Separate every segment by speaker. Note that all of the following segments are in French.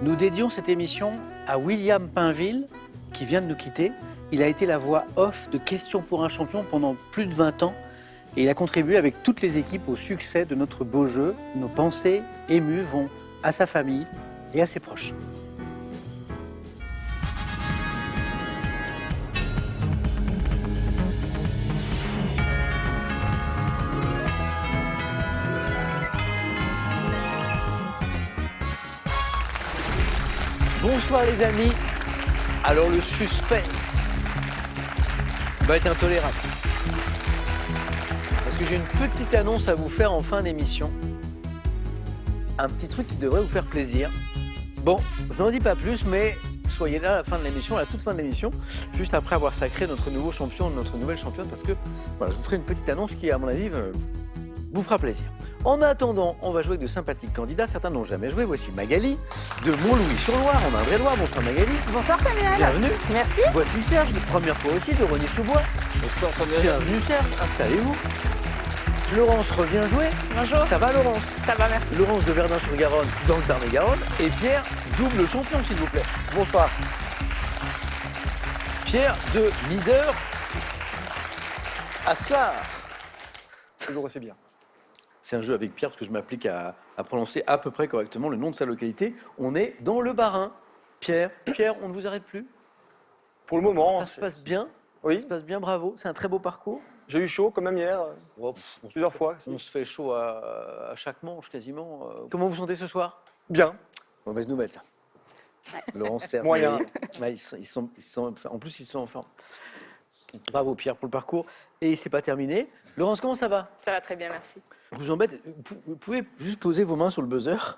Speaker 1: Nous dédions cette émission à William Pinville, qui vient de nous quitter. Il a été la voix off de Questions pour un champion pendant plus de 20 ans. Et il a contribué avec toutes les équipes au succès de notre beau jeu. Nos pensées émues vont à sa famille et à ses proches. Bonsoir les amis. Alors le suspense va être intolérable. Parce que j'ai une petite annonce à vous faire en fin d'émission. Un petit truc qui devrait vous faire plaisir. Bon, je n'en dis pas plus, mais soyez là à la fin de l'émission, à la toute fin de l'émission, juste après avoir sacré notre nouveau champion, notre nouvelle championne, parce que voilà, je vous ferai une petite annonce qui, à mon avis, vous fera plaisir. En attendant, on va jouer avec de sympathiques candidats. Certains n'ont jamais joué. Voici Magali de Montlouis-sur-Loire, en Indre-et-Loire. Bonsoir Magali.
Speaker 2: Bonsoir Samuel.
Speaker 1: Bienvenue.
Speaker 2: Merci.
Speaker 1: Voici Serge, première fois aussi, de Rosny-sous-Bois.
Speaker 3: Bonsoir Samuel.
Speaker 1: Bienvenue Serge, installez-vous. Laurence revient jouer.
Speaker 2: Bonjour.
Speaker 1: Ça va Laurence?
Speaker 2: Ça va, merci.
Speaker 1: Laurence de Verdun-sur-Garonne, dans le Tarn-et-Garonne. Et Pierre, double champion s'il vous plaît.
Speaker 3: Bonsoir.
Speaker 1: Pierre de Leader à Slard.
Speaker 3: Toujours aussi bien.
Speaker 1: C'est un jeu avec Pierre parce que je m'applique à prononcer à peu près correctement le nom de sa localité. On est dans le Bas-Rhin. Pierre, on ne vous arrête plus.
Speaker 3: Pour le moment,
Speaker 1: Ça se passe bien. Ça
Speaker 3: oui,
Speaker 1: se passe bien, bravo. C'est un très beau parcours.
Speaker 3: j'ai eu chaud quand même hier,
Speaker 1: Oh,
Speaker 3: plusieurs fois.
Speaker 1: On se fait chaud à chaque manche quasiment. Comment vous sentez ce soir?
Speaker 3: Bien.
Speaker 1: Mauvaise nouvelle ça. Laurence Serge.
Speaker 3: Moyen.
Speaker 1: Ils sont, en plus, ils sont en forme. Bravo Pierre pour le parcours. Et c'est pas terminé. Laurence, comment ça va?
Speaker 2: Ça va très bien, merci.
Speaker 1: Je vous embête, vous pouvez juste poser vos mains sur le buzzer.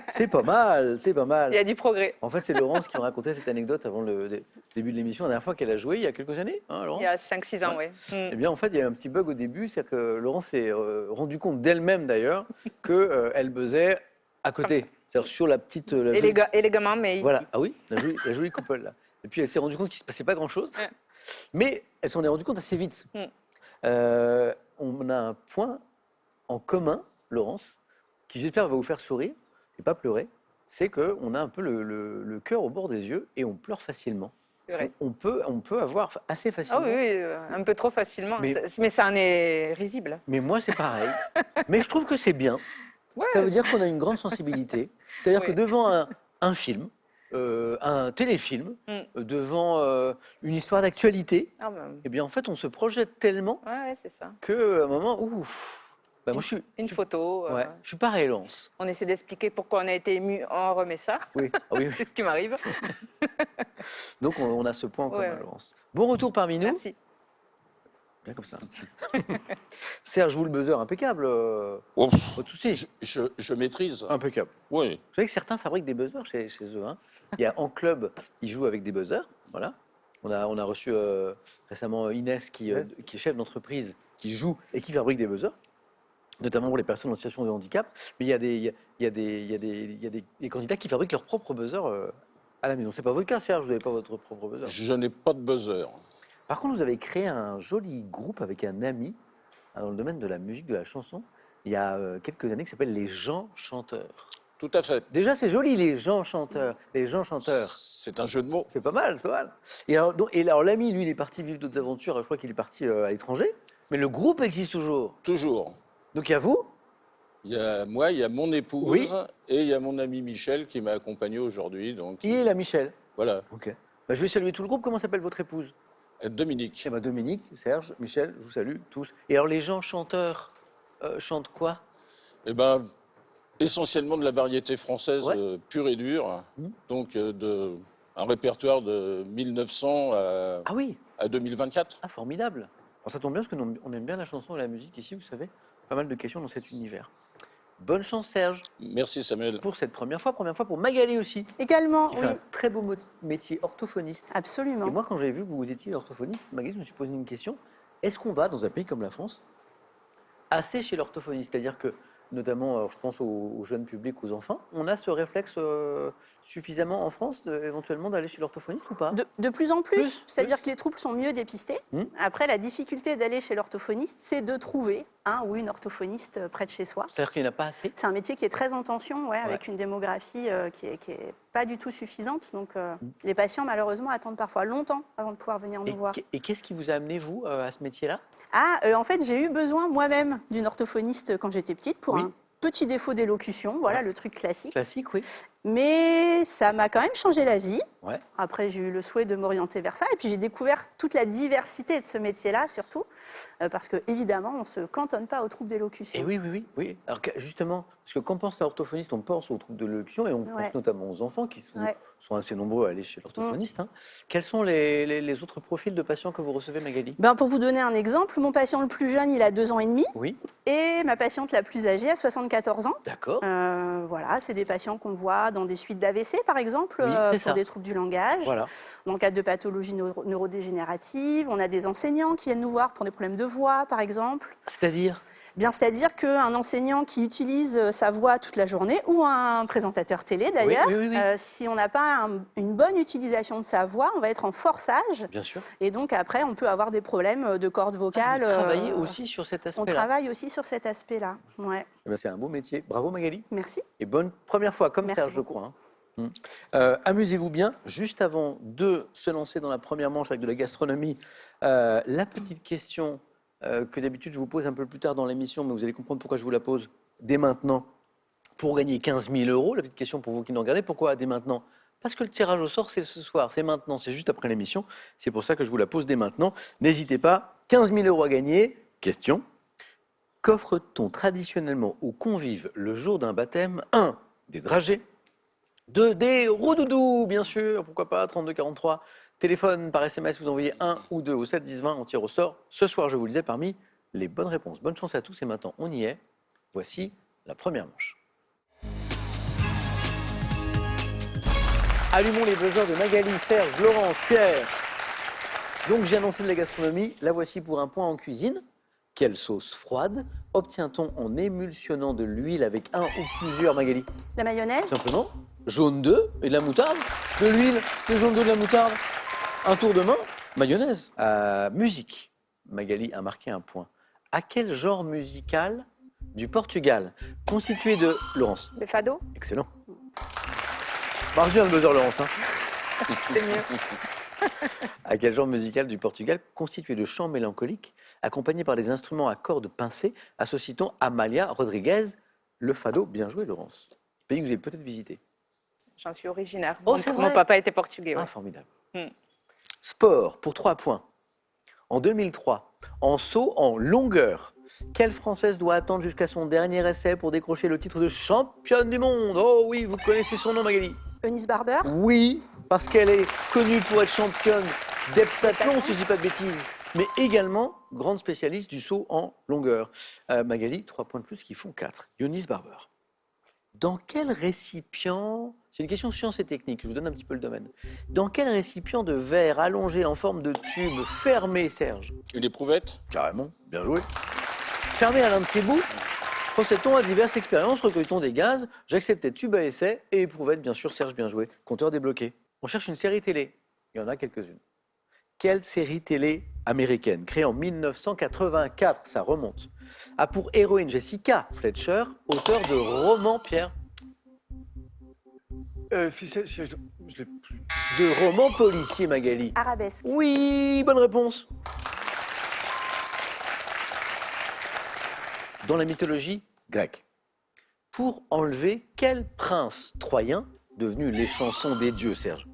Speaker 1: C'est pas mal, c'est pas mal.
Speaker 2: Il y a du progrès.
Speaker 1: En fait, c'est Laurence qui me racontait cette anecdote avant le début de l'émission, la dernière fois qu'elle a joué, il y a quelques années, hein, Laurence?
Speaker 2: Il y a 5-6 ans, oui.
Speaker 1: Eh bien, en fait, il y a eu un petit bug au début, c'est-à-dire que Laurence s'est rendue compte d'elle-même, d'ailleurs, qu'elle buzzait à côté, c'est-à-dire sur la petite...
Speaker 2: Élégamment, mais ici.
Speaker 1: Voilà, ah oui, la jolie couple, là. Et puis, elle s'est rendue compte qu'il ne se passait pas grand-chose, mais elle s'en est rendue compte assez vite. On a un point en commun, Laurence, qui j'espère va vous faire sourire et pas pleurer, c'est qu'on a un peu le cœur au bord des yeux et on pleure facilement.
Speaker 2: C'est vrai.
Speaker 1: On peut avoir assez
Speaker 2: Ah
Speaker 1: facilement.
Speaker 2: oui, oui, un peu trop facilement.
Speaker 1: Mais-
Speaker 2: Mais ça en est risible.
Speaker 1: Mais moi, c'est pareil. Mais je trouve que c'est bien.
Speaker 2: Ouais.
Speaker 1: Ça veut dire qu'on a une grande sensibilité. C'est-à-dire que
Speaker 2: Oui.
Speaker 1: devant un film, un téléfilm, devant une histoire d'actualité,
Speaker 2: Ah, ben,
Speaker 1: eh bien, en fait, on se projette tellement
Speaker 2: ouais, c'est ça.
Speaker 1: qu'à un moment, bah, moi,
Speaker 2: Une photo.
Speaker 1: ouais, je suis pareil, Laurence.
Speaker 2: On essaie d'expliquer pourquoi on a été ému, on remet ça.
Speaker 1: Oui, ah oui, oui.
Speaker 2: C'est ce qui m'arrive.
Speaker 1: Donc, on a ce point en commun,
Speaker 2: Ouais, ouais.
Speaker 1: Laurence. Bon retour parmi nous.
Speaker 2: Merci.
Speaker 1: Bien comme ça. Serge, vous le buzzer, impeccable.
Speaker 4: Oh,
Speaker 1: Pas de souci.
Speaker 4: je maîtrise.
Speaker 1: Impeccable.
Speaker 4: Oui.
Speaker 1: Vous savez que certains fabriquent des buzzers chez eux. Hein. Il y a en club, ils jouent avec des buzzers. Voilà. On a reçu récemment Inès, qui est chef d'entreprise, qui joue et qui fabrique des buzzers, notamment pour les personnes en situation de handicap. Mais il y a des candidats qui fabriquent leur propre buzzer à la maison. C'est pas votre cas, Serge, vous n'avez pas votre propre buzzer.
Speaker 4: Je n'ai pas de buzzer.
Speaker 1: Par contre, vous avez créé un joli groupe avec un ami dans le domaine de la musique, de la chanson, il y a quelques années, qui s'appelle Les Gens Chanteurs.
Speaker 4: Tout à fait.
Speaker 1: Déjà, c'est joli, les gens chanteurs. Les gens chanteurs.
Speaker 4: C'est un jeu de mots.
Speaker 1: C'est pas mal, c'est pas mal. Et alors l'ami, lui, il est parti vivre d'autres aventures. Je crois qu'il est parti à l'étranger. Mais le groupe existe toujours.
Speaker 4: Toujours.
Speaker 1: Donc il y a vous.
Speaker 4: Il y a moi, il y a mon épouse
Speaker 1: Oui.
Speaker 4: et il y a mon ami Michel qui m'a accompagné aujourd'hui. Donc
Speaker 1: Qui est la Michel.
Speaker 4: voilà.
Speaker 1: Ok. Bah, je vais saluer tout le groupe. Comment s'appelle votre épouse?
Speaker 4: Dominique.
Speaker 1: Eh ben, Dominique, Serge, Michel, je vous salue tous. Et alors les gens chanteurs chantent quoi?
Speaker 4: Eh ben, essentiellement de la variété française
Speaker 1: Ouais.
Speaker 4: pure et dure. Donc un répertoire de 1900
Speaker 1: Ah oui.
Speaker 4: à 2024.
Speaker 1: Ah, formidable. Alors, ça tombe bien parce que nous, on aime bien la chanson et la musique ici, vous savez. Pas mal de questions dans cet univers. Bonne chance, Serge,
Speaker 4: Merci Samuel.
Speaker 1: pour cette première fois pour Magali aussi,
Speaker 2: Également,
Speaker 1: qui fait un très beau métier, orthophoniste.
Speaker 2: absolument.
Speaker 1: Et moi, quand j'ai vu que vous étiez orthophoniste, Magali, je me suis posé une question. Est-ce qu'on va, dans un pays comme la France, assez chez l'orthophoniste? C'est-à-dire que, notamment, alors, je pense aux jeunes publics, aux enfants, on a ce réflexe suffisamment en France, éventuellement, d'aller chez l'orthophoniste ou pas?
Speaker 5: De plus en
Speaker 1: Plus,
Speaker 5: plus, c'est-à-dire que les troubles sont mieux dépistés. Après, la difficulté d'aller chez l'orthophoniste, c'est de trouver un ou une orthophoniste près de chez soi.
Speaker 1: C'est-à-dire qu'il n'y en a pas assez.
Speaker 5: C'est un métier qui est très en tension, avec une démographie qui est pas du tout suffisante. Donc, les patients, malheureusement, attendent parfois longtemps avant de pouvoir venir nous voir.
Speaker 1: Et qu'est-ce qui vous a amené, vous, à ce métier-là?
Speaker 5: En fait, j'ai eu besoin moi-même d'une orthophoniste quand j'étais petite pour un petit défaut d'élocution, voilà le truc classique.
Speaker 1: Classique, oui.
Speaker 5: Mais ça m'a quand même changé la vie.
Speaker 1: Ouais.
Speaker 5: Après, j'ai eu le souhait de m'orienter vers ça. Et puis, j'ai découvert toute la diversité de ce métier-là, surtout. Parce que, évidemment, on ne se cantonne pas aux troubles d'élocution.
Speaker 1: Et oui. Alors, justement, parce que quand on pense à orthophoniste, on pense aux troubles de l'élocution et on pense notamment aux enfants qui sont assez nombreux à aller chez l'orthophoniste. Hein. Quels sont les autres profils de patients que vous recevez, Magali?
Speaker 5: Pour vous donner un exemple, mon patient le plus jeune, il a 2 ans et demi.
Speaker 1: Oui.
Speaker 5: Et ma patiente la plus âgée a 74 ans.
Speaker 1: D'accord.
Speaker 5: Voilà, c'est des patients qu'on voit dans des suites d'AVC, par exemple, pour des troubles du langage.
Speaker 1: Voilà.
Speaker 5: Dans le cadre de pathologies neurodégénératives, on a des enseignants qui viennent nous voir pour des problèmes de voix, par exemple.
Speaker 1: C'est-à-dire?
Speaker 5: C'est-à-dire qu'un enseignant qui utilise sa voix toute la journée, ou un présentateur télé d'ailleurs, si on n'a pas une bonne utilisation de sa voix, on va être en forçage.
Speaker 1: Bien sûr.
Speaker 5: Et donc après, on peut avoir des problèmes de cordes vocales.
Speaker 1: Vous travaillez aussi sur cet aspect-là?
Speaker 5: On travaille aussi sur cet aspect-là, ouais.
Speaker 1: C'est un beau métier. Bravo, Magali.
Speaker 5: Merci.
Speaker 1: Et bonne première fois, comme
Speaker 5: Merci
Speaker 1: Serge, je
Speaker 5: beaucoup.
Speaker 1: crois. Amusez-vous bien. Juste avant de se lancer dans la première manche avec de la gastronomie, la petite question que d'habitude je vous pose un peu plus tard dans l'émission, mais vous allez comprendre pourquoi je vous la pose dès maintenant. Pour gagner 15 000 €, la petite question pour vous qui nous regardez, pourquoi dès maintenant? Parce que le tirage au sort, c'est ce soir, c'est maintenant, c'est juste après l'émission. C'est pour ça que je vous la pose dès maintenant. N'hésitez pas, 15 000 € à gagner. Question: qu'offre-t-on traditionnellement aux convives le jour d'un baptême? 1. Des dragées. 2. Des roudoudous, bien sûr, pourquoi pas, 3243. Téléphone par SMS, vous envoyez 1 ou 2 au 7 10 20, on tire au sort. Ce soir, je vous le disais, parmi les bonnes réponses. Bonne chance à tous et maintenant, on y est. Voici la première manche. Allumons les buzzers de Magali, Serge, Laurence, Pierre. Donc j'ai annoncé de la gastronomie, la voici pour un point en cuisine. Quelle sauce froide obtient-on en émulsionnant de l'huile avec un ou plusieurs, Magali?
Speaker 5: La mayonnaise.
Speaker 1: Simplement, jaune d'œuf et de la moutarde, de l'huile, de jaune d'œuf, de la moutarde. Un tour de main, mayonnaise. Musique. Magali a marqué un point. À quel genre musical du Portugal, constitué de... Laurence.
Speaker 2: Le fado,
Speaker 1: Excellent. Marche bien le buzzer, Laurence. Hein.
Speaker 2: c'est mieux.
Speaker 1: À quel genre musical du Portugal, constitué de chants mélancoliques, accompagnés par des instruments à cordes pincées, associe-t-on Amália Rodrigues, le fado? Bien joué, Laurence. Pays que vous avez peut-être visité.
Speaker 2: J'en suis originaire.
Speaker 1: Oh,
Speaker 2: Donc,
Speaker 1: c'est
Speaker 2: mon
Speaker 1: vrai
Speaker 2: papa était portugais.
Speaker 1: Ah,
Speaker 2: Ouais.
Speaker 1: formidable.
Speaker 2: Hmm.
Speaker 1: Sport, pour 3 points. En 2003, en saut en longueur, quelle Française doit attendre jusqu'à son dernier essai pour décrocher le titre de championne du monde? Oh oui, vous connaissez son nom, Magali?
Speaker 5: Eunice Barber.
Speaker 1: Oui, parce qu'elle est connue pour être championne d'heptathlon, si je ne dis pas de bêtises, mais également grande spécialiste du saut en longueur. Magali, 3 points de plus qui font 4. Eunice Barber. Dans quel récipient, c'est une question science et technique, je vous donne un petit peu le domaine. Dans quel récipient de verre allongé en forme de tube fermé, Serge?
Speaker 4: Une éprouvette?
Speaker 1: Carrément, bien joué. Fermé à l'un de ses bouts, procède-t-on à diverses expériences, recueille-t-on des gaz? J'acceptais tube à essai et éprouvette, bien sûr, Serge, bien joué. Compteur débloqué. On cherche une série télé. Il y en a quelques-unes. Quelle série télé américaine, créée en 1984, ça remonte, a pour héroïne Jessica Fletcher, auteur de romans, Pierre?
Speaker 3: Je l'ai plus.
Speaker 1: De romans policiers, Magali.
Speaker 5: Arabesque.
Speaker 1: Oui, bonne réponse. Dans la mythologie grecque, pour enlever quel prince troyen, devenu l'échanson des dieux, Serge?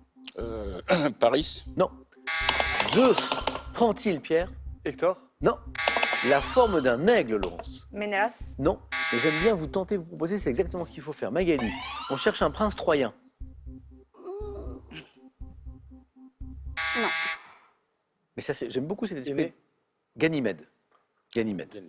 Speaker 4: Paris?
Speaker 1: Non. Zeus prend-il, Pierre?
Speaker 3: Hector?
Speaker 1: Non. La forme d'un aigle, Laurence?
Speaker 2: Ménélas,
Speaker 1: Non. Mais j'aime bien vous tenter, vous proposer, c'est exactement ce qu'il faut faire. Magali, on cherche un prince troyen.
Speaker 5: Non.
Speaker 1: Mais ça, j'aime beaucoup cet esprit.
Speaker 3: Aimé.
Speaker 1: Ganymède. Ganymède.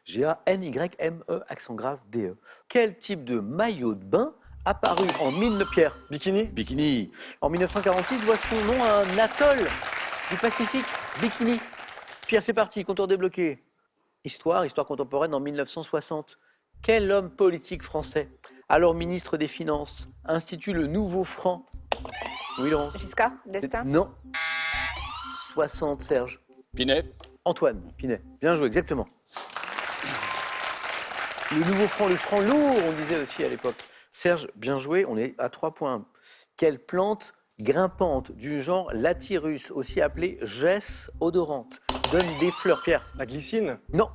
Speaker 1: G-A-N-Y-M-E, accent grave, D-E. Quel type de maillot de bain apparu en Pierre?
Speaker 3: Bikini?
Speaker 1: Bikini. En 1946, doit son nom à un atoll du Pacifique. Bikini. Pierre, c'est parti, compteur débloqué. Histoire contemporaine en 1960. Quel homme politique français, alors ministre des Finances, institue le nouveau franc? Oui, Laurence.
Speaker 2: Giscard, Destin,
Speaker 1: Non. 60, Serge.
Speaker 4: Pinet?
Speaker 1: Antoine Pinet. Bien joué, exactement. Le nouveau franc, le franc lourd, on disait aussi à l'époque. Serge, bien joué, on est à 3 points. Quelle plante grimpante du genre Lathyrus, aussi appelée gesse odorante, donne des fleurs, Pierre?
Speaker 3: La glycine.
Speaker 1: Non.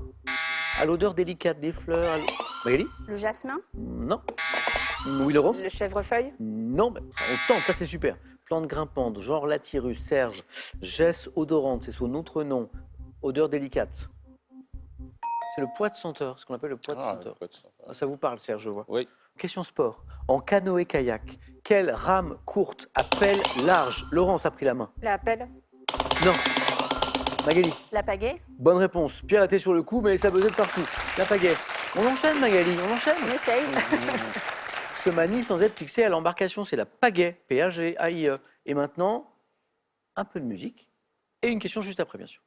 Speaker 1: À l'odeur délicate des fleurs. Magali?
Speaker 5: Le jasmin?
Speaker 1: Non. Oui, Laurence?
Speaker 2: Le chèvrefeuille.
Speaker 1: Non, mais on tente, ça c'est super. Plante grimpante, genre Lathyrus, Serge, gesse odorante, c'est son autre nom. Odeur délicate. C'est le pois de senteur, ce qu'on appelle le pois de senteur. Ça vous parle, Serge, je vois.
Speaker 4: Oui.
Speaker 1: Question sport. En canoë-kayak, quelle rame courte à pelle large? Laurence a pris la main.
Speaker 2: La pelle.
Speaker 1: Non. Magali?
Speaker 5: La pagaie?
Speaker 1: Bonne réponse. Pierre était sur le coup, mais ça buzzait de partout. La pagaie. On enchaîne, Magali, on enchaîne.
Speaker 5: On essaye.
Speaker 1: Se manie sans être fixé à l'embarcation, c'est la pagaie, P-A-G-A-I-E. Et maintenant, un peu de musique et une question juste après, bien sûr.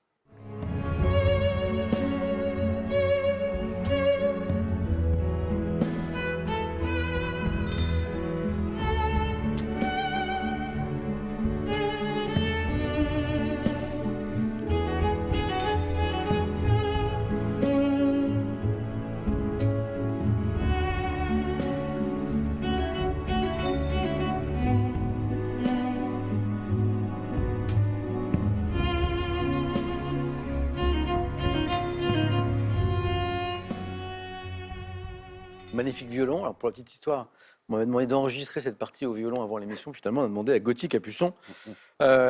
Speaker 1: Magnifique violon. Alors pour la petite histoire, on m'avait demandé d'enregistrer cette partie au violon avant l'émission. Finalement, on a demandé à Gauthier Capuçon.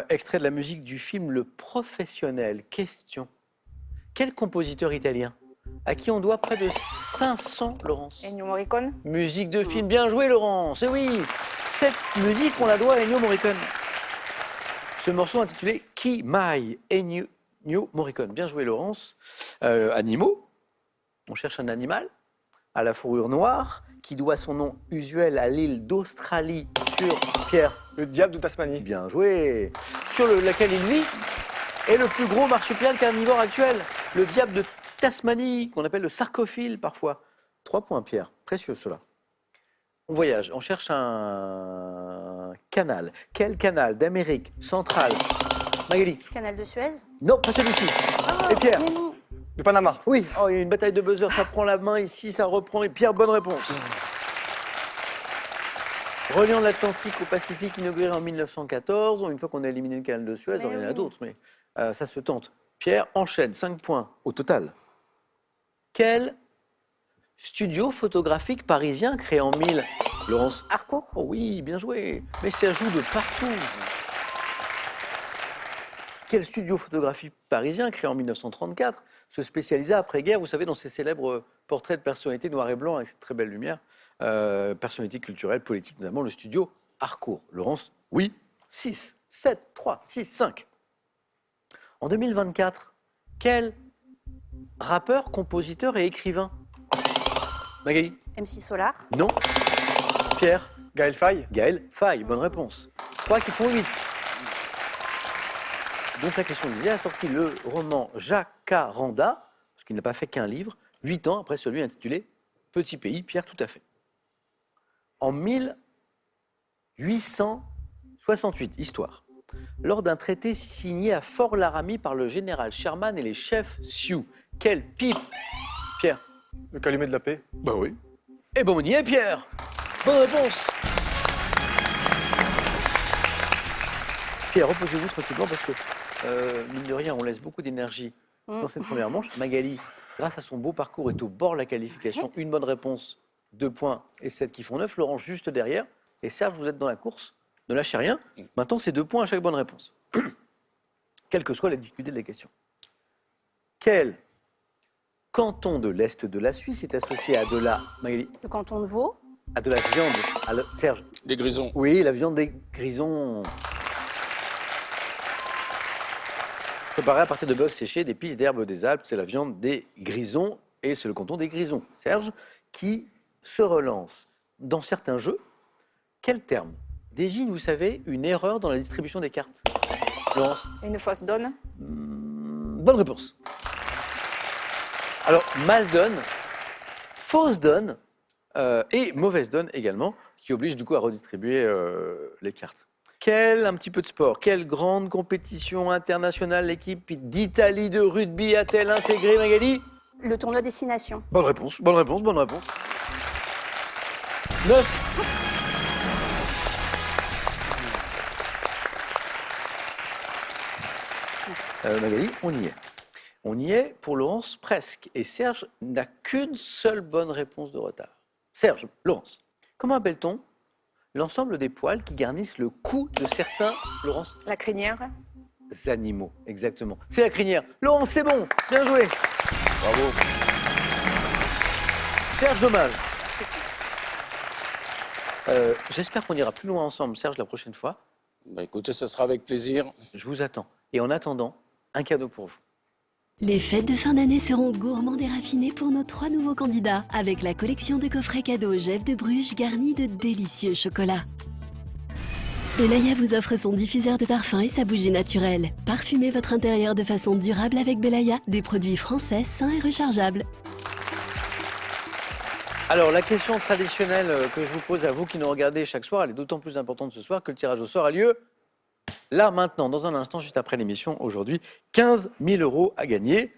Speaker 1: Extrait de la musique du film Le Professionnel. Question. Quel compositeur italien à qui on doit près de 500, Laurence?
Speaker 2: Ennio Morricone.
Speaker 1: Musique de film. Bien joué, Laurence. Et oui, cette musique, on la doit à Ennio Morricone. Ce morceau intitulé Chi mai, Ennio Morricone. Bien joué, Laurence. Animaux. On cherche un animal à la fourrure noire, qui doit son nom usuel à l'île d'Australie sur Pierre.
Speaker 3: Le diable de Tasmanie.
Speaker 1: Bien joué. Sur laquelle il vit est le plus gros marsupial carnivore actuel, le diable de Tasmanie, qu'on appelle le sarcophile parfois. 3 points, Pierre. Précieux cela. On voyage, on cherche un canal. Quel canal d'Amérique centrale? Magali?
Speaker 5: Canal de Suez?
Speaker 1: Non, pas celui-ci.
Speaker 5: Oh,
Speaker 1: Et Pierre?
Speaker 5: Nemo.
Speaker 3: Le Panama.
Speaker 1: Oui, oh, il y a une bataille de buzzer, ça prend la main ici, ça reprend. Et Pierre, bonne réponse. Reliant l'Atlantique au Pacifique, inauguré en 1914. Une fois qu'on a éliminé le canal de Suez, il y en a d'autres, mais ça se tente. Pierre enchaîne, 5 points au total. Quel studio photographique parisien créé en 1000? Laurence?
Speaker 2: Harcourt.
Speaker 1: Oh oui, bien joué. Mais ça joue de partout. Quel studio photographique parisien créé en 1934 se spécialisa après-guerre, vous savez, dans ces célèbres portraits de personnalités noir et blanc avec cette très belle lumière, personnalités culturelles, politiques, notamment le studio Harcourt. Laurence? Oui. 6, 7, 3, 6, 5. En 2024, quel rappeur, compositeur et écrivain? Magali?
Speaker 5: MC Solar?
Speaker 1: Non. Pierre?
Speaker 3: Gaël Faye.
Speaker 1: Gaël Faye, bonne réponse. 3 qui font 8. Donc la question disait, a sorti le roman Jacaranda, parce qu'il n'a pas fait qu'un livre, 8 ans après celui intitulé Petit pays, Pierre, tout à fait. En 1868, histoire, lors d'un traité signé à Fort-Laramie par le général Sherman et les chefs Sioux, quelle pipe? Pierre?
Speaker 3: Le calumet de la paix.
Speaker 1: Bah oui. Et bon, on y est, Pierre. Bonne réponse. Pierre, reposez-vous tranquillement parce que, mine de rien, on laisse beaucoup d'énergie dans cette première manche. Magali, grâce à son beau parcours, est au bord de la qualification. Une bonne réponse, 2 points et 7 qui font 9. Laurent juste derrière. Et Serge, vous êtes dans la course. Ne lâchez rien. Maintenant, c'est 2 points à chaque bonne réponse. Quelle que soit la difficulté de la question. Quel canton de l'Est de la Suisse est associé à de la... Magali?
Speaker 5: Le canton de Vaud?
Speaker 1: À de la viande. Serge?
Speaker 4: Des grisons.
Speaker 1: Oui, la viande des grisons. Préparée à partir de bœufs séchés, d'épices, d'herbes des Alpes, c'est la viande des grisons et c'est le canton des grisons. Serge, qui se relance dans certains jeux. Quel terme désigne, vous savez, une erreur dans la distribution des cartes? Laurence?
Speaker 2: Une fausse donne.
Speaker 1: Bonne réponse. Alors, mal donne, fausse donne et mauvaise donne également, qui oblige du coup à redistribuer les cartes. Un petit peu de sport. Quelle grande compétition internationale l'équipe d'Italie de rugby a-t-elle intégré, Magali?
Speaker 5: Le tournoi Destination.
Speaker 1: Bonne réponse, bonne réponse, bonne réponse. 9. Magali, on y est. On y est pour Laurence presque. Et Serge n'a qu'une seule bonne réponse de retard. Serge, Laurence, comment appelle-t-on l'ensemble des poils qui garnissent le cou de certains, Laurence,
Speaker 2: La crinière.
Speaker 1: animaux? Exactement. C'est la crinière. Laurence, c'est bon. Bien joué.
Speaker 4: Bravo.
Speaker 1: Serge, dommage. J'espère qu'on ira plus loin ensemble, Serge, la prochaine fois.
Speaker 4: Bah, écoutez, ça sera avec plaisir.
Speaker 1: Je vous attends. Et en attendant, un cadeau pour vous.
Speaker 6: Les fêtes de fin d'année seront gourmandes et raffinées pour nos 3 nouveaux candidats avec la collection de coffrets cadeaux Jeff de Bruges garnie de délicieux chocolats. Belaya vous offre son diffuseur de parfum et sa bougie naturelle. Parfumez votre intérieur de façon durable avec Belaya, des produits français sains et rechargeables.
Speaker 1: Alors, la question traditionnelle que je vous pose à vous qui nous regardez chaque soir, elle est d'autant plus importante ce soir que le tirage au sort a lieu là, maintenant, dans un instant, juste après l'émission. Aujourd'hui, 15 000 € à gagner.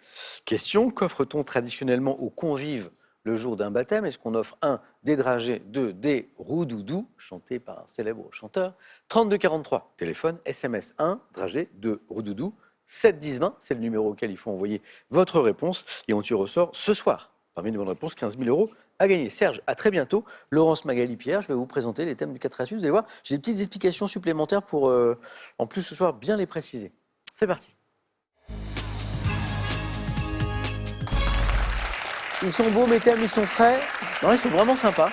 Speaker 1: Question, qu'offre-t-on traditionnellement aux convives le jour d'un baptême? Est-ce qu'on offre 1, des dragées, 2, des roudoudous, chantés par un célèbre chanteur? 3243, téléphone, SMS 1, dragées, 2, roudoudous, 7 10 20, c'est le numéro auquel il faut envoyer votre réponse. Et on tire au sort ce soir. Parmi les bonnes réponses, 15 000 € à gagner. Serge, à très bientôt. Laurence, Magali, Pierre, je vais vous présenter les thèmes du 4 à 8. Vous allez voir, j'ai des petites explications supplémentaires pour, en plus ce soir, bien les préciser. C'est parti. Ils sont beaux, mes thèmes, ils sont frais. Non, ils sont vraiment sympas.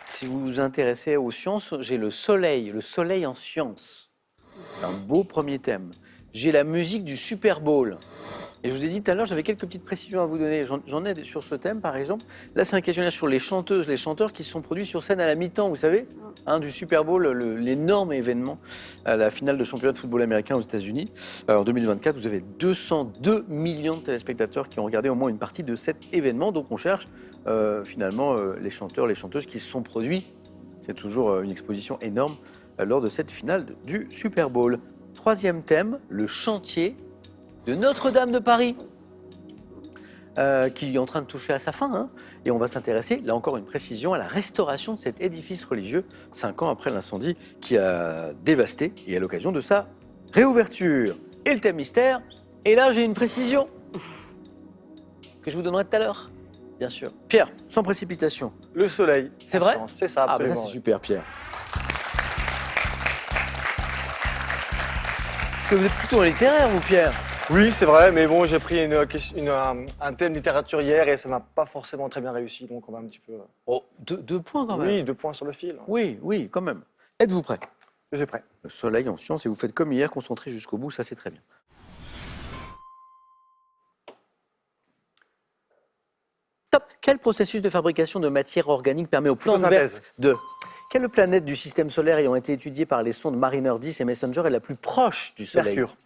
Speaker 1: Si vous vous intéressez aux sciences, j'ai le soleil en sciences. C'est un beau premier thème. J'ai la musique du Super Bowl. Et je vous ai dit tout à l'heure, j'avais quelques petites précisions à vous donner. J'en ai sur ce thème, par exemple. Là, c'est un questionnaire sur les chanteuses, les chanteurs qui se sont produits sur scène à la mi-temps, vous savez, du Super Bowl, l'énorme événement à la finale de championnat de football américain aux États-Unis. En 2024, vous avez 202 millions de téléspectateurs qui ont regardé au moins une partie de cet événement. Donc, on cherche finalement les chanteurs, les chanteuses qui se sont produits. C'est toujours une exposition énorme lors de cette finale du Super Bowl. Troisième thème, le chantier de Notre-Dame de Paris, qui est en train de toucher à sa fin. Et on va s'intéresser, là encore une précision, à la restauration de cet édifice religieux, 5 ans après l'incendie qui a dévasté, et à l'occasion de sa réouverture. Et le thème mystère, et là j'ai une précision, que je vous donnerai tout à l'heure, bien sûr. Pierre, sans précipitation.
Speaker 3: Le soleil.
Speaker 1: C'est vrai?
Speaker 3: C'est ça,
Speaker 1: Ah,
Speaker 3: absolument.
Speaker 1: ça c'est super, Pierre. Que vous êtes plutôt littéraire, vous, Pierre?
Speaker 3: Oui, c'est vrai, mais bon, j'ai pris un thème littérature hier et ça n'a pas forcément très bien réussi, donc on va un petit peu...
Speaker 1: Oh, deux points quand même.
Speaker 3: Oui, 2 points sur le fil.
Speaker 1: Oui, oui, quand même. Êtes-vous prêt?
Speaker 3: Je suis prêt.
Speaker 1: Le soleil en sciences, et vous faites comme hier, concentré jusqu'au bout, ça c'est très bien. Top. Quel processus de fabrication de matière organique permet aux plantes vertes de... Quelle planète du système solaire ayant été étudiée par les sondes Mariner 10 et Messenger est la plus proche du Soleil?
Speaker 3: Mercure.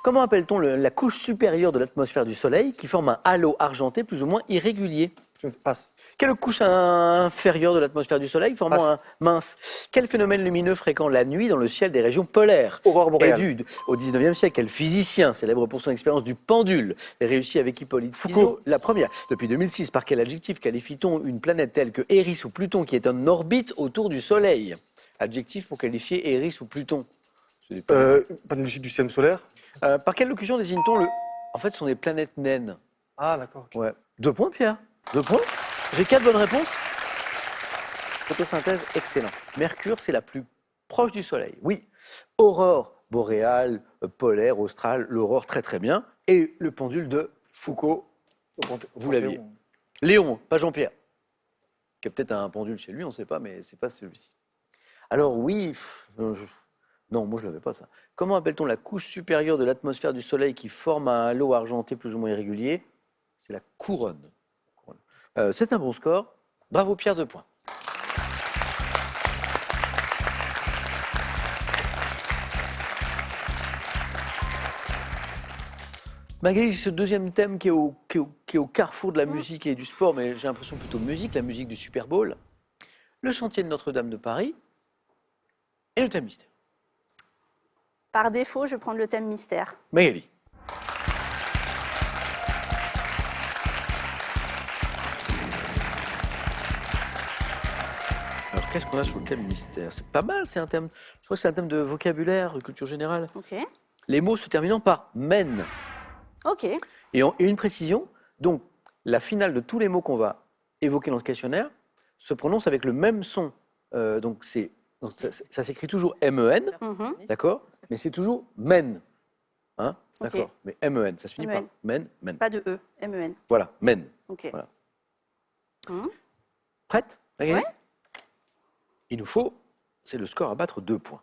Speaker 1: Comment appelle-t-on la couche supérieure de l'atmosphère du Soleil qui forme un halo argenté plus ou moins irrégulier?
Speaker 3: Je passe.
Speaker 1: Quelle couche inférieure de l'atmosphère du Soleil formant un mince? Quel phénomène lumineux fréquent la nuit dans le ciel des régions polaires?
Speaker 3: Aurore boréale.
Speaker 1: Et vu au 19e siècle, quel physicien, célèbre pour son expérience du pendule, est réussi avec Hippolyte Foucault la première? Depuis 2006, par quel adjectif qualifie-t-on une planète telle que Eris ou Pluton qui est en orbite autour du Soleil? Adjectif pour qualifier Eris ou Pluton?
Speaker 3: Pas du système solaire.
Speaker 1: Par quelle locution désigne-t-on le... En fait, ce sont des planètes naines.
Speaker 3: Ah, d'accord. ok.
Speaker 1: Ouais. 2 points, Pierre. 2 points. J'ai 4 bonnes réponses. Photosynthèse, excellent. Mercure, c'est la plus proche du Soleil. Oui. Aurore boréale, polaire, australe, l'aurore, très très bien. Et le pendule de Foucault, vous l'aviez. Léon, pas Jean-Pierre. Qui a peut-être un pendule chez lui, on ne sait pas, mais c'est pas celui-ci. Alors oui, non, moi je ne l'avais pas ça. Comment appelle-t-on la couche supérieure de l'atmosphère du Soleil qui forme un halo argenté plus ou moins irrégulier? C'est la couronne. C'est un bon score. Bravo Pierre, 2 points. Magali, ce deuxième thème qui est au carrefour de la musique et du sport, mais j'ai l'impression plutôt musique, la musique du Super Bowl, le chantier de Notre-Dame de Paris et le thème mystère.
Speaker 5: Par défaut, je vais prendre le thème mystère.
Speaker 1: Magali. Alors, qu'est-ce qu'on a sur le thème mystère? C'est pas mal, c'est un thème. Je crois que c'est un thème de vocabulaire, de culture générale.
Speaker 5: Ok.
Speaker 1: Les mots se terminant par men.
Speaker 5: Ok.
Speaker 1: Et une précision, donc la finale de tous les mots qu'on va évoquer dans ce questionnaire se prononce avec le même son. Donc ça s'écrit toujours M-E-N,
Speaker 5: Mhm.
Speaker 1: d'accord? Mais c'est toujours men. Hein?
Speaker 5: Ok.
Speaker 1: D'accord. Mais M-E-N, ça se finit
Speaker 5: M-E-N.
Speaker 1: par men, men.
Speaker 5: Pas de E, M-E-N.
Speaker 1: Voilà, men.
Speaker 5: Ok.
Speaker 1: Voilà.
Speaker 5: Mhm.
Speaker 1: Prête, Magali?
Speaker 5: Ouais.
Speaker 1: Il nous faut, c'est le score à battre, 2 points.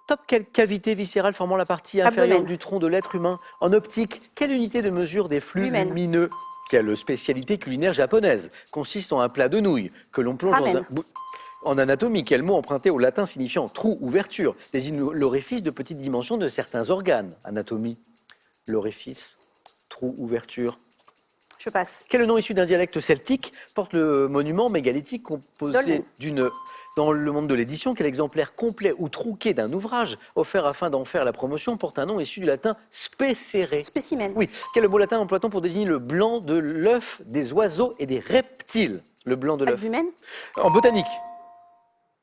Speaker 1: Top, quelle cavité viscérale formant la partie inférieure
Speaker 5: Abdomen.
Speaker 1: du tronc de l'être humain? En optique, quelle unité de mesure des flux
Speaker 5: Lumen.
Speaker 1: lumineux? Quelle spécialité culinaire japonaise consiste en un plat de nouilles que l'on plonge dans
Speaker 5: Ramen.
Speaker 1: un... En anatomie, quel mot emprunté au latin signifiant trou, ouverture désigne l'orifice de petite dimension de certains organes? Anatomie, l'orifice, trou, ouverture.
Speaker 5: Je passe.
Speaker 1: Quel nom issu d'un dialecte celtique porte le monument mégalithique composé
Speaker 5: Dolmen.
Speaker 1: d'une... Dans le monde de l'édition, quel exemplaire complet ou tronqué d'un ouvrage offert afin d'en faire la promotion porte un nom issu du latin spécere?
Speaker 5: Spécimen.
Speaker 1: Oui, quel mot latin emploie-t-on pour désigner le blanc de l'œuf des oiseaux et des reptiles? Le blanc de l'œuf.
Speaker 5: Albumen.
Speaker 1: En botanique,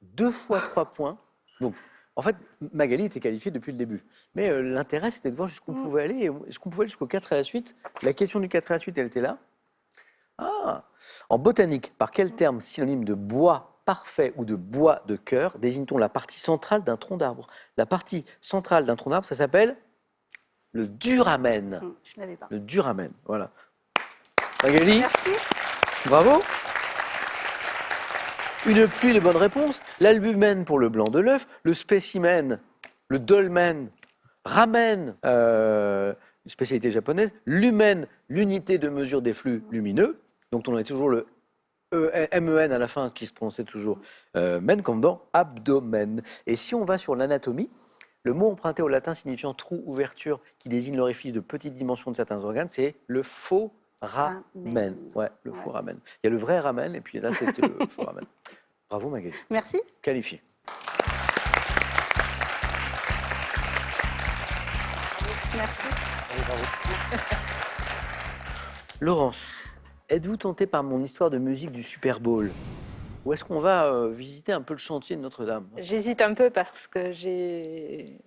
Speaker 1: 2 fois 3 points. Donc, en fait, Magali était qualifiée depuis le début. Mais l'intérêt, c'était de voir jusqu'où on pouvait aller. Est-ce qu'on pouvait aller jusqu'au 4 à la suite? La question du 4 à la suite, elle était là. Ah. En botanique, par quel terme synonyme de bois parfait ou de bois de cœur désigne-t-on la partie centrale d'un tronc d'arbre? La partie centrale d'un tronc d'arbre, ça s'appelle le duramen.
Speaker 5: Je ne l'avais pas.
Speaker 1: Le duramen, voilà. Magali,
Speaker 5: Merci.
Speaker 1: bravo. Une pluie de bonnes réponses. L'albumen pour le blanc de l'œuf, le spécimen, le dolmen, ramen, une spécialité japonaise, lumen, l'unité de mesure des flux lumineux, donc on a toujours le MEN à la fin qui se prononçait toujours men, comme dans abdomen. Et si on va sur l'anatomie, le mot emprunté au latin signifiant trou, ouverture, qui désigne l'orifice de petite dimension de certains organes, c'est le faux ramen. Ouais, le faux ramen. Il y a le vrai ramen et puis là c'était le faux ramen. Bravo Magali.
Speaker 5: Merci.
Speaker 1: Qualifié.
Speaker 5: Merci.
Speaker 1: Laurence, êtes-vous tentée par mon histoire de musique du Super Bowl? Ou est-ce qu'on va visiter un peu le chantier de Notre-Dame?
Speaker 2: J'hésite un peu parce que j'ai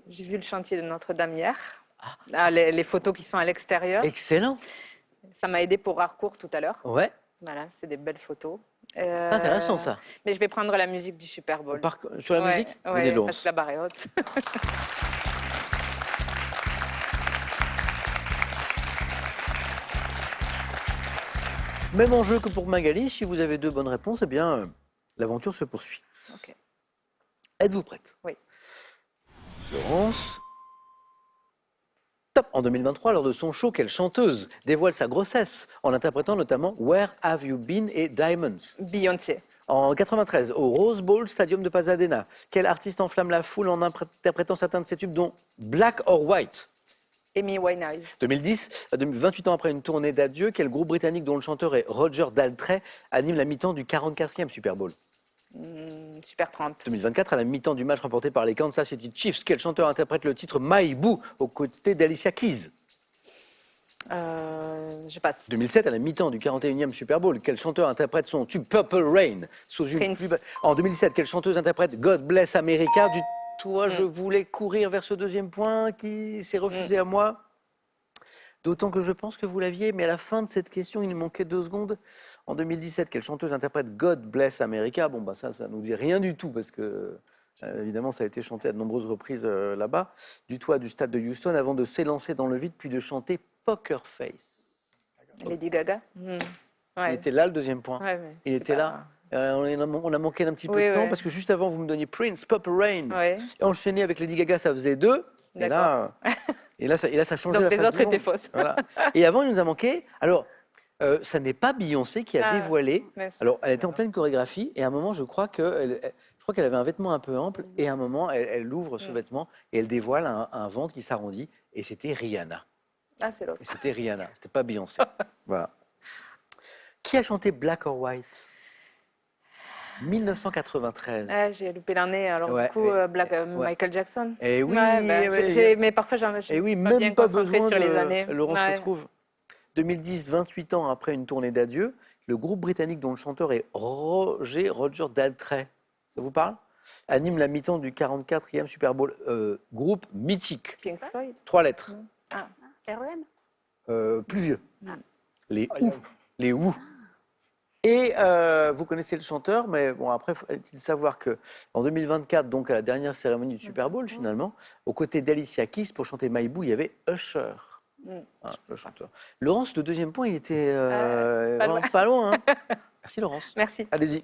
Speaker 2: vu le chantier de Notre-Dame hier. Ah, les photos qui sont à l'extérieur.
Speaker 1: Excellent.
Speaker 2: Ça m'a aidé pour Harcourt tout à l'heure.
Speaker 1: Ouais,
Speaker 2: Voilà, c'est des belles photos.
Speaker 1: intéressant ça.
Speaker 2: Mais je vais prendre la musique du Super Bowl.
Speaker 1: Sur la
Speaker 2: Ouais,
Speaker 1: musique,
Speaker 2: ouais,
Speaker 1: venez
Speaker 2: parce
Speaker 1: Laurence.
Speaker 2: que la barre est haute.
Speaker 1: Même enjeu que pour Magali, si vous avez 2 bonnes réponses, eh bien, l'aventure se poursuit.
Speaker 2: Ok.
Speaker 1: Êtes-vous prête?
Speaker 2: Oui.
Speaker 1: Laurence. Top. En 2023, lors de son show, quelle chanteuse dévoile sa grossesse en interprétant notamment Where Have You Been et Diamonds?
Speaker 2: Beyoncé.
Speaker 1: En 93, au Rose Bowl Stadium de Pasadena, quel artiste enflamme la foule en interprétant certains de ses tubes, dont Black or White?
Speaker 2: Amy Winehouse.
Speaker 1: 2010, 28 ans après une tournée d'adieu, quel groupe britannique dont le chanteur est Roger Daltrey anime la mi-temps du 44e Super Bowl?
Speaker 2: Super Trump.
Speaker 1: 2024, à la mi-temps du match remporté par les Kansas City Chiefs, quel chanteur interprète le titre My Boo aux côtés d'Alicia Keys?
Speaker 2: Je passe.
Speaker 1: 2007, à la mi-temps du 41e Super Bowl, quel chanteur interprète son tube Purple Rain sous une
Speaker 2: Prince.
Speaker 1: pluie? En 2017, quelle chanteuse interprète God Bless America du Toi, je voulais courir vers ce 2e point qui s'est refusé à moi? D'autant que je pense que vous l'aviez, mais à la fin de cette question, il nous manquait 2 secondes. En 2017, quelle chanteuse interprète God Bless America? Bon, bah ça nous dit rien du tout, parce que, évidemment, ça a été chanté à de nombreuses reprises là-bas, du toit du stade de Houston, avant de s'élancer dans le vide, puis de chanter Poker Face.
Speaker 2: Lady Gaga.
Speaker 1: Il
Speaker 2: Ouais.
Speaker 1: était là, le 2e point.
Speaker 2: Ouais, mais
Speaker 1: Il
Speaker 2: c'était
Speaker 1: était
Speaker 2: pas-
Speaker 1: là. On a manqué d'un petit peu
Speaker 2: Oui,
Speaker 1: de temps,
Speaker 2: oui.
Speaker 1: parce que juste avant, vous me donniez Prince, Purple Rain.
Speaker 2: Ouais.
Speaker 1: Et enchaîné avec Lady Gaga, ça faisait 2. Et là, ça changeait
Speaker 2: Donc
Speaker 1: la
Speaker 2: les
Speaker 1: face
Speaker 2: autres
Speaker 1: du monde.
Speaker 2: étaient fausses.
Speaker 1: Voilà. Et avant, il nous a manqué. Alors, ça n'est pas Beyoncé qui a
Speaker 2: Ah,
Speaker 1: dévoilé.
Speaker 2: merci.
Speaker 1: Alors, elle était en pleine chorégraphie et à un moment, je crois qu'elle avait un vêtement un peu ample et à un moment, elle ouvre ce vêtement et elle dévoile un ventre qui s'arrondit et c'était Rihanna.
Speaker 2: Ah, c'est l'autre.
Speaker 1: Et c'était Rihanna, c'était pas Beyoncé. Voilà. Qui a chanté Black or White? 1993.
Speaker 2: J'ai loupé l'année, alors
Speaker 1: Ouais,
Speaker 2: du coup,
Speaker 1: ouais, ouais.
Speaker 2: Michael Jackson.
Speaker 1: Et oui,
Speaker 2: Mais parfois, je
Speaker 1: et oui,
Speaker 2: suis pas
Speaker 1: même
Speaker 2: bien
Speaker 1: pas
Speaker 2: concentrée
Speaker 1: besoin
Speaker 2: sur les années.
Speaker 1: de Laurence
Speaker 2: Ouais.
Speaker 1: retrouve. 2010, 28 ans après une tournée d'adieu, le groupe britannique dont le chanteur est Roger Daltrey, ça vous parle? Anime la mi-temps du 44e Super Bowl. Groupe mythique.
Speaker 2: Pink Floyd.
Speaker 1: 3 lettres.
Speaker 5: REM.
Speaker 1: Plus vieux. Les
Speaker 3: Aïe,
Speaker 1: Who.
Speaker 3: aïe.
Speaker 1: Les Who. Et vous connaissez le chanteur, mais bon, après, faut-il savoir qu'en 2024, donc à la dernière cérémonie du Super Bowl, finalement, aux côtés d'Alicia Keys, pour chanter My Boo, il y avait Usher. Le chanteur. Laurence, le deuxième point, il était
Speaker 2: pas loin.
Speaker 1: pas loin. Hein. Merci Laurence.
Speaker 2: Merci.
Speaker 1: Allez-y.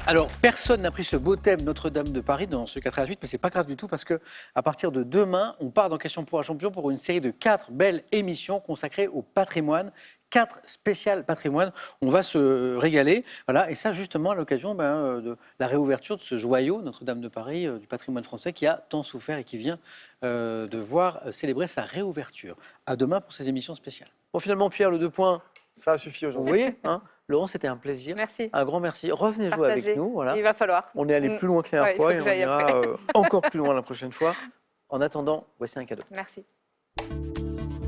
Speaker 1: Alors, personne n'a pris ce beau thème Notre-Dame de Paris dans ce 4 à 8, mais c'est pas grave du tout parce que à partir de demain, on part dans Question pour un champion pour une série de 4 belles émissions consacrées au patrimoine. 4 spéciales patrimoine. On va se régaler. Voilà. Et ça, justement, à l'occasion de la réouverture de ce joyau, Notre-Dame de Paris, du patrimoine français, qui a tant souffert et qui vient de voir célébrer sa réouverture. À demain pour ces émissions spéciales. Bon, finalement, Pierre, le 2 points,
Speaker 3: Ça suffit
Speaker 1: vous
Speaker 3: aujourd'hui.
Speaker 1: voyez, hein, Laurent, c'était un plaisir.
Speaker 2: Merci.
Speaker 1: Un grand merci. Revenez jouer
Speaker 2: Partagez.
Speaker 1: avec nous. Voilà.
Speaker 2: Il va falloir.
Speaker 1: On est allé plus loin que la dernière
Speaker 2: Ouais, il faut
Speaker 1: fois
Speaker 2: que
Speaker 1: et on
Speaker 2: j'aille
Speaker 1: ira
Speaker 2: après.
Speaker 1: encore plus loin la prochaine fois. En attendant, voici un cadeau.
Speaker 2: Merci.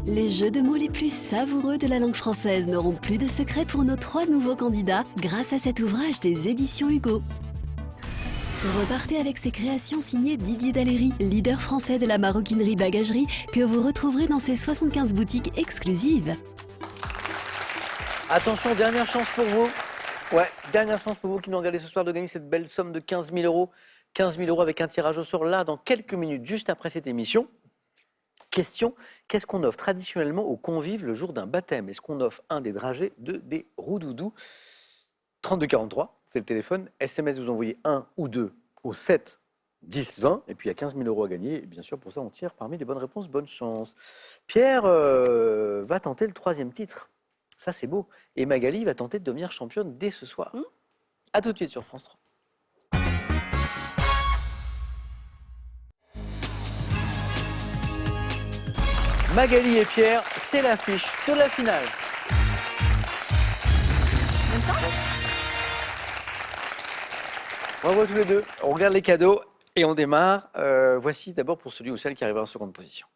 Speaker 6: Les jeux de mots les plus savoureux de la langue française n'auront plus de secret pour nos 3 nouveaux candidats grâce à cet ouvrage des éditions Hugo. Repartez avec ces créations signées Didier Daléry, leader français de la maroquinerie bagagerie, que vous retrouverez dans ses 75 boutiques exclusives.
Speaker 1: Attention, dernière chance pour vous. Ouais, dernière chance pour vous qui nous regardez ce soir de gagner cette belle somme de 15 000 euros. 15 000 euros avec un tirage au sort là dans quelques minutes, juste après cette émission. Question, qu'est-ce qu'on offre traditionnellement aux convives le jour d'un baptême? Est-ce qu'on offre un des dragées, des roues-doudous? 3243, c'est le téléphone. SMS, vous envoyez 1 ou 2 au 7 10 20. Et puis il y a 15 000 euros à gagner. Et bien sûr, pour ça, on tire parmi les bonnes réponses. Bonne chance. Pierre va tenter le 3e titre. Ça, c'est beau. Et Magali va tenter de devenir championne dès ce soir. À tout de suite sur France 3. Magali et Pierre, c'est l'affiche de la finale. Bravo à tous les deux. On regarde les cadeaux et on démarre. Voici d'abord pour celui ou celle qui arrivera en seconde position.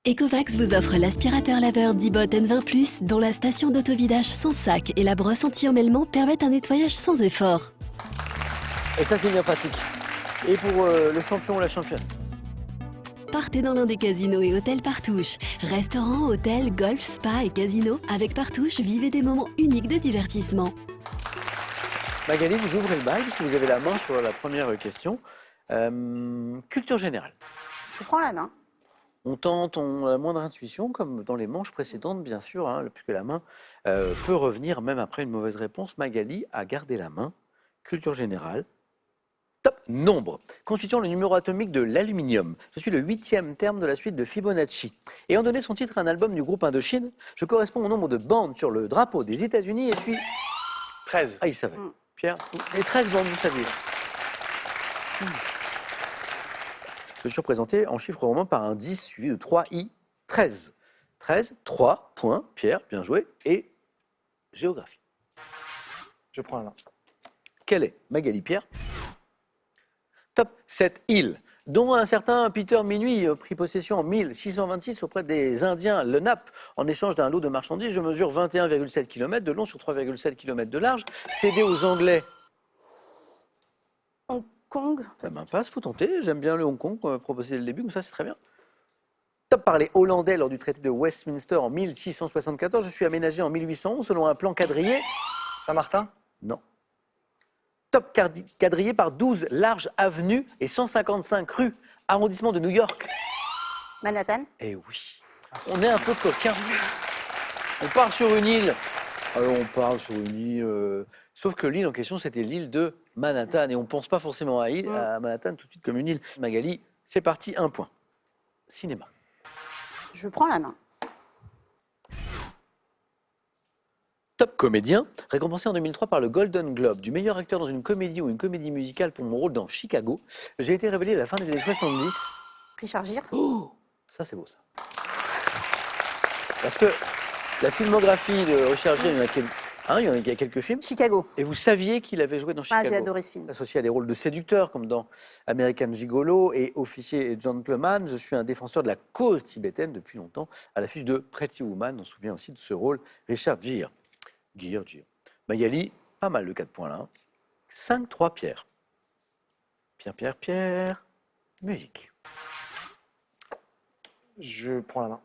Speaker 6: Ecovacs vous offre l'aspirateur laveur Dibot N20+, dont la station d'autovidage sans sac et la brosse anti-emmêlement permettent un nettoyage sans effort.
Speaker 1: Et ça, c'est bien pratique. Et pour le champion ou la championne?
Speaker 6: Partez dans l'un des casinos et hôtels Partouche. Restaurants, hôtels, golf, spa et casinos. Avec Partouche, vivez des moments uniques de divertissement.
Speaker 1: Magali, vous ouvrez le bal puisque vous avez la main sur la première question. Culture générale.
Speaker 5: Je prends la main.
Speaker 1: On tente, on a la moindre intuition, comme dans les manches précédentes, bien sûr, hein, puisque la main peut revenir même après une mauvaise réponse. Magali a gardé la main. Culture générale. Top. Nombre. Constituant le numéro atomique de l'aluminium. Je suis le 8e terme de la suite de Fibonacci. Ayant donné son titre à un album du groupe Indochine, je corresponds au nombre de bandes sur le drapeau des États-Unis et suis...
Speaker 3: 13.
Speaker 1: Ah, il savait. Pierre, les 13 bandes, vous saviez. Je suis représenté en chiffre romain par un 10 suivi de 3 i, 13. 13, 3 points, Pierre, bien joué, et géographie.
Speaker 3: Je prends la main.
Speaker 1: Quelle est, Magali Pierre? Top, cette île, dont un certain Peter Minuit prit possession en 1626 auprès des Indiens Lenape. En échange d'un lot de marchandises, je mesure 21,7 km de long sur 3,7 km de large, cédé aux Anglais.
Speaker 5: Hong Kong.
Speaker 1: La main passe, faut tenter. J'aime bien le Hong Kong proposé dès le début, comme ça c'est très bien. Top par les Hollandais lors du traité de Westminster en 1674. Je suis aménagé en 1811 selon un plan quadrillé.
Speaker 3: Saint-Martin?
Speaker 1: Non. Top quadrillé par 12 larges avenues et 155 rues. Arrondissement de New York.
Speaker 5: Manhattan.
Speaker 1: Eh oui. On est un peu coquin. On part sur une île. On part sur une île. Sauf que l'île en question, c'était l'île de Manhattan. Et on ne pense pas forcément à Manhattan tout de suite comme une île. Magali, c'est parti, 1 point. Cinéma.
Speaker 5: Je prends la main.
Speaker 1: Top comédien, récompensé en 2003 par le Golden Globe du meilleur acteur dans une comédie ou une comédie musicale pour mon rôle dans Chicago. J'ai été révélé à la fin des années 70.
Speaker 5: Richard Gere.
Speaker 1: Oh, Ça, c'est beau, ça. Parce que la filmographie de Richard Gere, il y a quelques films.
Speaker 5: Chicago.
Speaker 1: Et vous saviez qu'il avait joué dans Chicago.
Speaker 5: Ah, j'ai adoré ce film.
Speaker 1: Associé à des rôles de séducteurs, comme dans American Gigolo et Officier et Gentleman. Je suis un défenseur de la cause tibétaine depuis longtemps. À l'affiche de Pretty Woman, on se souvient aussi de ce rôle, Richard Gere. Gere. Magali, pas mal de 4 points là. 5-3 Pierre. Pierre. Musique.
Speaker 3: Je prends la main.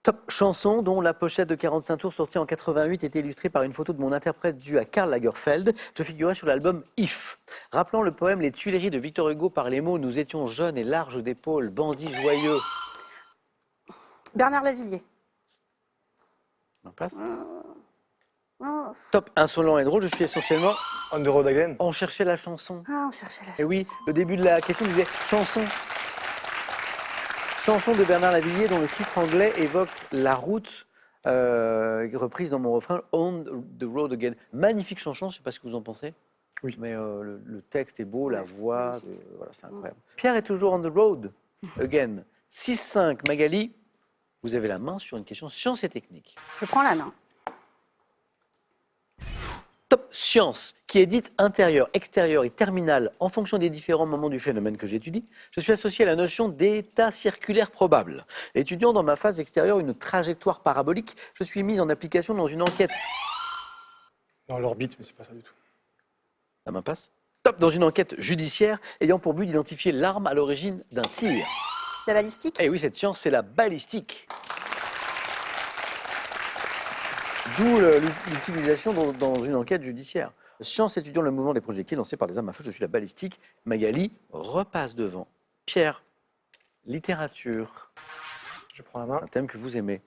Speaker 1: Top chanson dont la pochette de 45 tours sortie en 88 était illustrée par une photo de mon interprète due à Karl Lagerfeld. Je figurais sur l'album If. Rappelant le poème Les Tuileries de Victor Hugo par les mots « Nous étions jeunes et larges d'épaules, bandits joyeux ».
Speaker 5: Bernard Lavillier.
Speaker 1: On passe.
Speaker 5: Oh.
Speaker 1: Top insolent et drôle, je suis essentiellement...
Speaker 3: On the road again.
Speaker 1: On cherchait la chanson.
Speaker 5: Ah, on cherchait la
Speaker 1: Et oui, le début de la question disait chanson. Chanson de Bernard Lavillier dont le titre anglais évoque la route reprise dans mon refrain On the Road Again. Magnifique chanson, je ne sais pas ce que vous en pensez.
Speaker 3: Oui.
Speaker 1: Mais le texte est beau, la voix, voilà, c'est incroyable. Pierre est toujours on the road again. 6-5 Magali, vous avez la main sur une question science et technique.
Speaker 5: Je prends la main.
Speaker 1: Top science, qui est dite intérieure, extérieure et terminale en fonction des différents moments du phénomène que j'étudie, je suis associé à la notion d'état circulaire probable. Étudiant dans ma phase extérieure une trajectoire parabolique, je suis mis en application dans une enquête.
Speaker 3: Dans l'orbite, mais c'est pas ça du tout.
Speaker 1: La main passe. Top, dans une enquête judiciaire ayant pour but d'identifier l'arme à l'origine d'un tir.
Speaker 5: La balistique.
Speaker 1: Eh oui, cette science, c'est la balistique. D'où l'utilisation dans une enquête judiciaire. Science étudiant le mouvement des projectiles lancés par des armes à feu, je suis la balistique. Magali repasse devant. Pierre, littérature,
Speaker 3: Je prends la main.
Speaker 1: un thème que vous aimez.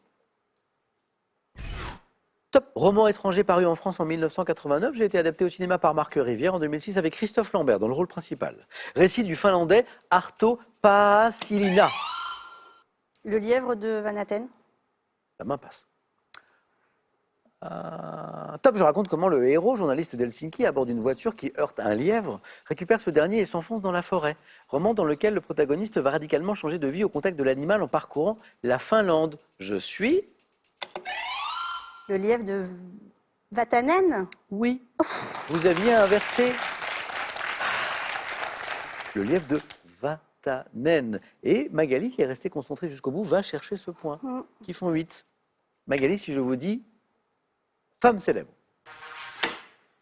Speaker 1: Top, roman étranger paru en France en 1989, j'ai été adapté au cinéma par Marc Rivière en 2006 avec Christophe Lambert dans le rôle principal. Récit du finlandais Arto Paasilina.
Speaker 5: Le lièvre de Van Aten.
Speaker 1: La main passe. Top, je raconte comment le héros, journaliste d'Helsinki, à bord d'une voiture qui heurte un lièvre, récupère ce dernier et s'enfonce dans la forêt. Roman dans lequel le protagoniste va radicalement changer de vie au contact de l'animal en parcourant la Finlande. Je suis...
Speaker 5: Le lièvre de Vatanen.
Speaker 1: Oui. Vous aviez inversé le lièvre de Vatanen. Et Magali, qui est restée concentrée jusqu'au bout, va chercher ce point, qui font 8. Magali, si je vous dis femme célèbre.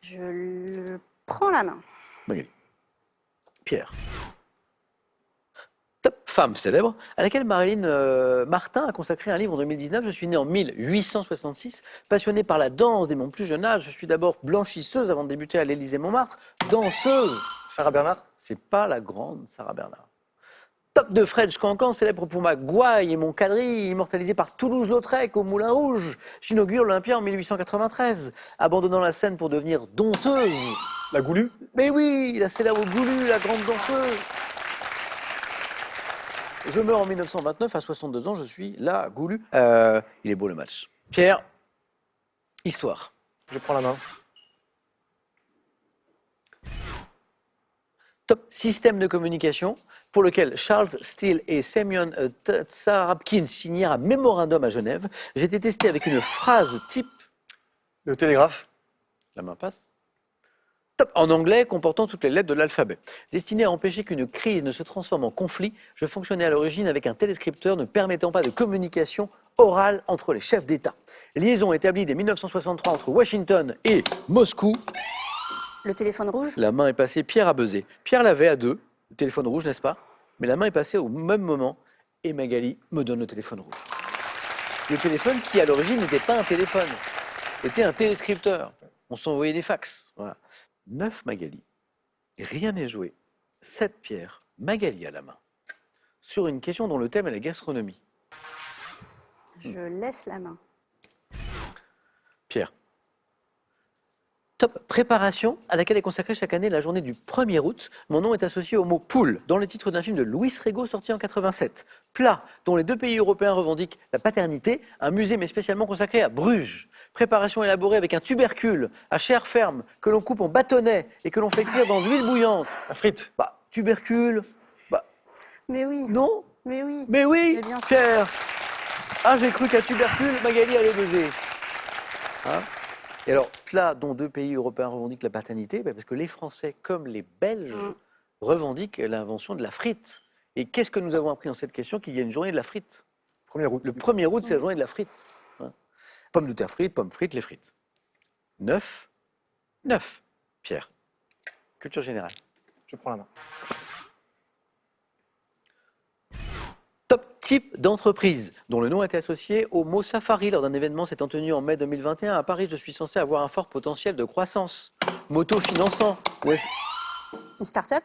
Speaker 5: Je prends la main.
Speaker 1: Magali. Pierre. Top femme célèbre, à laquelle Marilyn Martin a consacré un livre en 2019. Je suis née en 1866, passionnée par la danse dès mon plus jeune âge. Je suis d'abord blanchisseuse avant de débuter à l'Élysée-Montmartre. Danseuse.
Speaker 3: Sarah Bernard.
Speaker 1: C'est pas la grande Sarah Bernard. Top de Fred Cancan, célèbre pour ma gouaille et mon quadrille, immortalisé par Toulouse-Lautrec au Moulin Rouge. J'inaugure l'Olympia en 1893, abandonnant la scène pour devenir dompteuse.
Speaker 3: La Goulue.
Speaker 1: Mais oui, la célèbre Goulue, la grande danseuse. Je meurs en 1929, à 62 ans, je suis la Goulue. Il est beau le match. Pierre, histoire.
Speaker 3: Je prends la main.
Speaker 1: Top système de communication pour lequel Charles Steele et Semyon Tsarapkin signèrent un mémorandum à Genève. J'ai été testé avec une phrase type.
Speaker 3: Le télégraphe.
Speaker 1: La main passe. Top en anglais comportant toutes les lettres de l'alphabet. Destiné à empêcher qu'une crise ne se transforme en conflit, je fonctionnais à l'origine avec un téléscripteur ne permettant pas de communication orale entre les chefs d'État. Liaison établie dès 1963 entre Washington et Moscou.
Speaker 5: Le téléphone rouge.
Speaker 1: La main est passée, Pierre a buzzé. Pierre l'avait à 2, le téléphone rouge, n'est-ce pas? Mais la main est passée au même moment et Magali me donne le téléphone rouge. Le téléphone qui, à l'origine, n'était pas un téléphone, était un téléscripteur. On s'envoyait des fax. Voilà. 9 Magali. Et rien n'est joué. 7 Pierre. Magali à la main. Sur une question dont le thème est la gastronomie.
Speaker 5: Je laisse la main.
Speaker 1: Pierre. Top préparation à laquelle est consacrée chaque année la journée du 1er août. Mon nom est associé au mot poule dans le titre d'un film de Louis Rego sorti en 87. Plat dont les 2 pays européens revendiquent la paternité, un musée mais spécialement consacré à Bruges. Préparation élaborée avec un tubercule à chair ferme que l'on coupe en bâtonnets et que l'on fait cuire dans de l'huile bouillante.
Speaker 3: La frite.
Speaker 1: Tubercule.
Speaker 5: Mais oui.
Speaker 1: Non?
Speaker 5: Mais oui.
Speaker 1: Mais oui,
Speaker 5: Mais bien sûr.
Speaker 1: Pierre. Ah, j'ai cru qu'à tubercule, Magali allait buzzer. Hein? Et alors, là, dont 2 pays européens revendiquent la paternité, parce que les Français, comme les Belges, revendiquent l'invention de la frite. Et qu'est-ce que nous avons appris dans cette question? Qu'il y a une journée de la frite.
Speaker 3: 1er août.
Speaker 1: Le 1er août, c'est la journée de la frite. Hein. Pommes de terre frites, pommes frites, les frites. 9. Pierre. Culture générale.
Speaker 3: Je prends la main.
Speaker 1: Top type d'entreprise dont le nom a été associé au mot safari lors d'un événement s'étant tenu en mai 2021 à Paris. Je suis censé avoir un fort potentiel de croissance. Moto finançant. Ouais.
Speaker 5: Une start-up?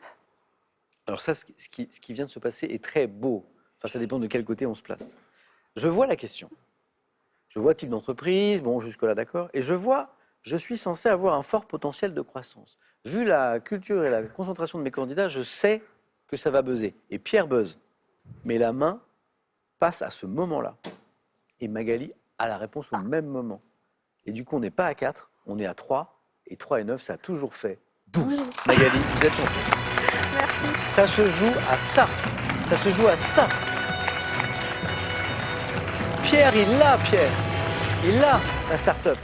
Speaker 1: Alors ça, ce qui vient de se passer est très beau. Enfin, ça dépend de quel côté on se place. Je vois la question. Je vois type d'entreprise, bon, jusque-là, d'accord. Et je vois, je suis censé avoir un fort potentiel de croissance. Vu la culture et la concentration de mes candidats, je sais que ça va buzzer. Et Pierre buzz. Mais la main passe à ce moment-là. Et Magali a la réponse au même moment. Et du coup, on n'est pas à 4, on est à 3. Et 3 et 9, ça a toujours fait 12. Magali, vous êtes championne.
Speaker 5: Merci.
Speaker 1: Ça se joue à ça. Ça se joue à ça. Pierre, il l'a, Pierre. Il l'a, la start-up.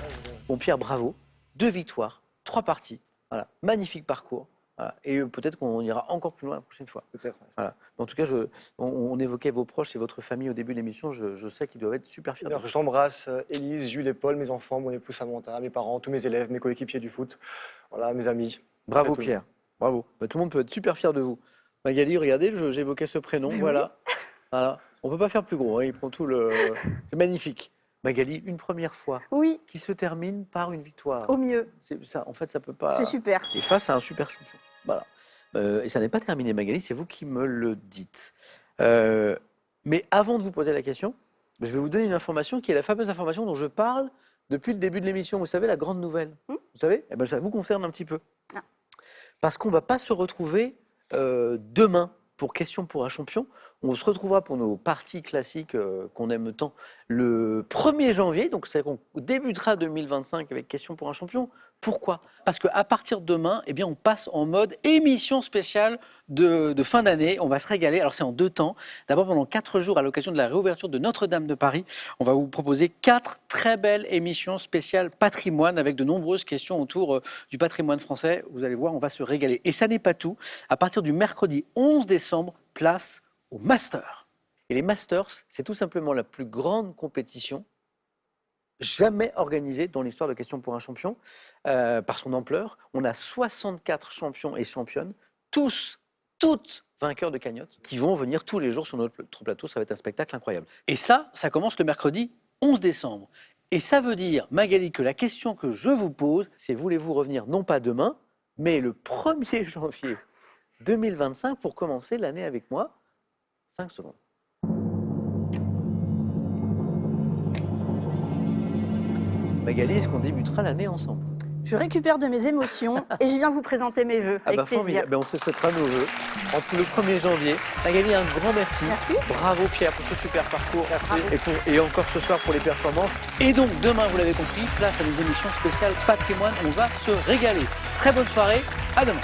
Speaker 1: Bon, Pierre, bravo. 2 victoires, 3 parties. Voilà, magnifique parcours. Voilà. Et peut-être qu'on ira encore plus loin la prochaine fois.
Speaker 3: Peut-être. Ouais.
Speaker 1: Voilà. En tout cas, on évoquait vos proches et votre famille au début de l'émission. Je sais qu'ils doivent être super fiers de
Speaker 3: Alors,
Speaker 1: vous.
Speaker 3: j'embrasse Élise, Jules et Paul, mes enfants, mon épouse Samantha, mes parents, tous mes élèves, mes coéquipiers du foot, voilà, mes amis.
Speaker 1: Bravo,
Speaker 3: tout le
Speaker 1: Pierre. Bravo. Bah, tout le monde peut être super fier de vous. Magali, regardez, j'évoquais ce prénom. Voilà. Voilà. On ne peut pas faire plus gros. Hein. Il prend tout le. C'est magnifique. Magali, une première fois.
Speaker 5: Oui,
Speaker 1: Qui se termine par une victoire.
Speaker 5: au mieux.
Speaker 1: Ça, en fait, ça peut pas.
Speaker 5: C'est super.
Speaker 1: Et face à un super champion. Voilà. Et ça n'est pas terminé, Magali, c'est vous qui me le dites. Mais avant de vous poser la question, je vais vous donner une information qui est la fameuse information dont je parle depuis le début de l'émission. Vous savez, la grande nouvelle. Vous savez, eh ben, ça vous concerne un petit peu.
Speaker 5: Ah.
Speaker 1: Parce qu'on ne va pas se retrouver demain pour Question pour un champion. On se retrouvera pour nos parties classiques qu'on aime tant le 1er janvier. Donc, c'est qu'on débutera 2025 avec Question pour un champion. Pourquoi? Parce qu'à partir de demain, eh bien, on passe en mode émission spéciale de fin d'année. On va se régaler. Alors, c'est en 2 temps. D'abord, pendant 4 jours, à l'occasion de la réouverture de Notre-Dame de Paris, on va vous proposer 4 très belles émissions spéciales patrimoine avec de nombreuses questions autour du patrimoine français. Vous allez voir, on va se régaler. Et ça n'est pas tout. À partir du mercredi 11 décembre, place aux Masters. Et les Masters, c'est tout simplement la plus grande compétition jamais organisée dans l'histoire de Question pour un champion, par son ampleur. On a 64 champions et championnes, toutes vainqueurs de cagnotte, qui vont venir tous les jours sur notre plateau. Ça va être un spectacle incroyable. Et ça commence le mercredi 11 décembre. Et ça veut dire, Magali, que la question que je vous pose, c'est voulez-vous revenir non pas demain, mais le 1er janvier 2025 pour commencer l'année avec moi? 5 secondes. Magali, est-ce qu'on débutera l'année ensemble?
Speaker 5: Je récupère de mes émotions et je viens vous présenter mes vœux avec plaisir.
Speaker 1: Formidable. Ben, on se souhaitera nos vœux le 1er janvier. Magali, un grand merci.
Speaker 5: Merci.
Speaker 1: Bravo Pierre pour ce super parcours. Et encore ce soir pour les performances. Et donc demain, vous l'avez compris, place à nos émissions spéciales patrimoine. On va se régaler. Très bonne soirée. À demain.